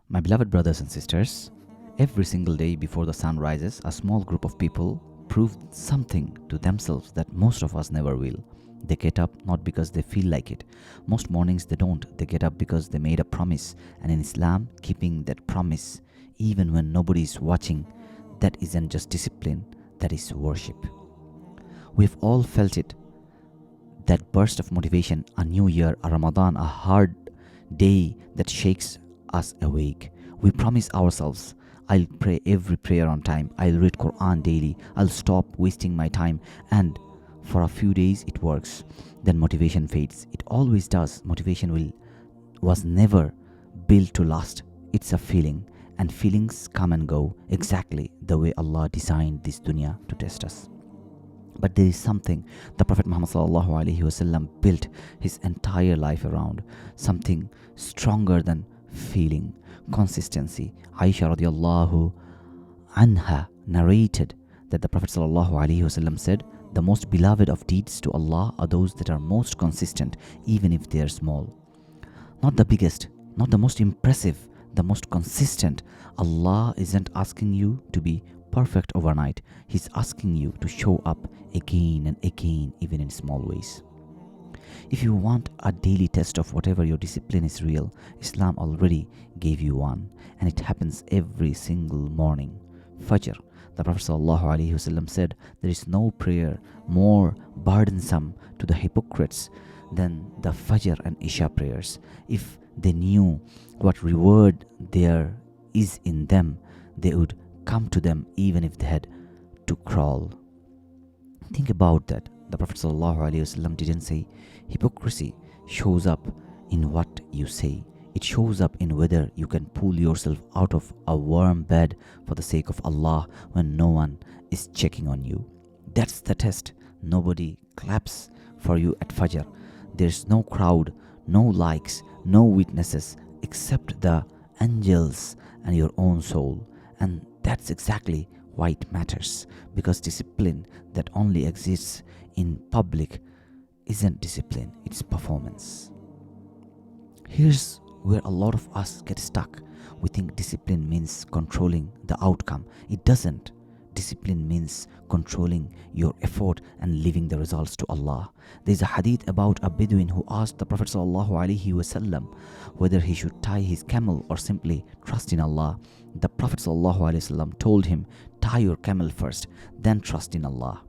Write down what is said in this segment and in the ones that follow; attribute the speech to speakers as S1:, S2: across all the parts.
S1: My beloved brothers and sisters, every single day before the sun rises, a small group of people prove something to themselves that most of us never will. They get up not because they feel like it. Most mornings they don't. They get up because they made a promise. And in Islam, keeping that promise, even when nobody is watching, that isn't just discipline, that is worship. We've all felt it. That burst of motivation, a new year, a Ramadan, a hard day that shakes us awake. We promise ourselves, I'll pray every prayer on time, I'll read Quran daily, I'll stop wasting my time, and for a few days it works. Then motivation fades. It always does. Was never built to last. It's a feeling, and feelings come and go exactly the way Allah designed this dunya to test us. But there is something the Prophet Muhammad built his entire life around, something stronger than feeling, consistency. Aisha radiallahu anha narrated that the Prophet said, the most beloved of deeds to Allah are those that are most consistent, even if they are small. Not the biggest, not the most impressive, the most consistent. Allah isn't asking you to be perfect overnight. He's asking you to show up again and again, even in small ways. If you want a daily test of whatever your discipline is real, Islam already gave you one, and it happens every single morning. Fajr. The Prophet ﷺ said, there is no prayer more burdensome to the hypocrites than the Fajr and Isha prayers. If they knew what reward there is in them, they would come to them even if they had to crawl. Think about that. The Prophet ﷺ didn't say hypocrisy shows up in what you say. It shows up in whether you can pull yourself out of a warm bed for the sake of Allah when no one is checking on you. That's the test. Nobody claps for you at Fajr. There's no crowd, no likes, no witnesses except the angels and your own soul. And that's exactly why it matters, because discipline that only exists in public isn't discipline, it's performance. Here's where a lot of us get stuck. We think discipline means controlling the outcome. It doesn't. Discipline means controlling your effort and leaving the results to Allah. There's a hadith about a Bedouin who asked the Prophet ﷺ whether he should tie his camel or simply trust in Allah. The Prophet ﷺ told him, tie your camel first, then trust in Allah.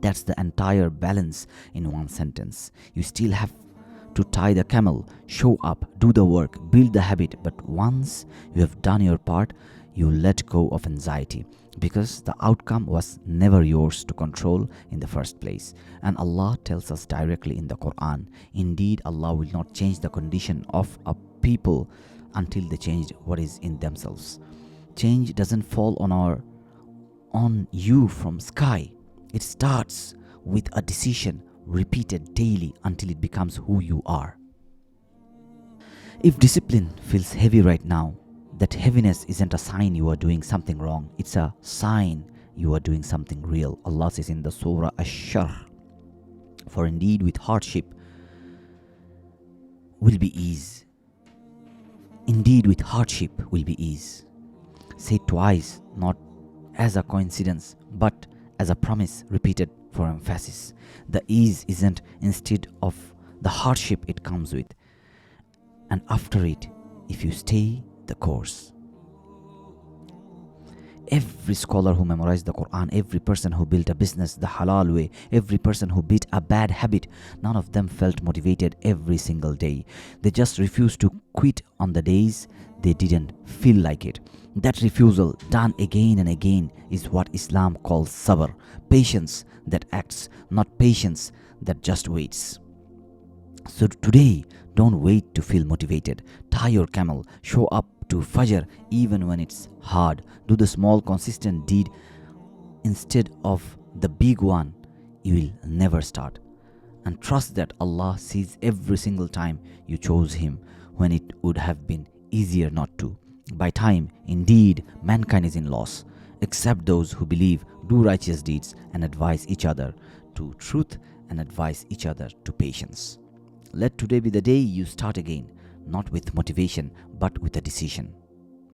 S1: That's the entire balance in one sentence. You still have to tie the camel, show up, do the work, build the habit, but once you have done your part, you let go of anxiety, because the outcome was never yours to control in the first place. And Allah tells us directly in the Quran, indeed Allah will not change the condition of a people until they change what is in themselves. Change doesn't fall on you from sky. It starts with a decision repeated daily until it becomes who you are. If discipline feels heavy right now, that heaviness isn't a sign you are doing something wrong. It's a sign you are doing something real. Allah says in the Surah Ash-Sharh, for indeed with hardship will be ease. Indeed with hardship will be ease. Say it twice, not as a coincidence, but as a promise repeated for emphasis. The ease isn't instead of the hardship it comes with. And after it, if you stay the course. Every scholar who memorized the Quran, every person who built a business the halal way, every person who beat a bad habit, none of them felt motivated every single day. They just refused to quit on the days they didn't feel like it. That refusal, done again and again, is what Islam calls sabr, patience that acts, not patience that just waits. So today, don't wait to feel motivated. Tie your camel, show up to Fajr even when it's hard. Do the small consistent deed instead of the big one you will never start. And trust that Allah sees every single time you chose Him when it would have been easier not to. By time, indeed, mankind is in loss, except those who believe, do righteous deeds, and advise each other to truth and advise each other to patience. Let today be the day you start again, not with motivation, but with a decision.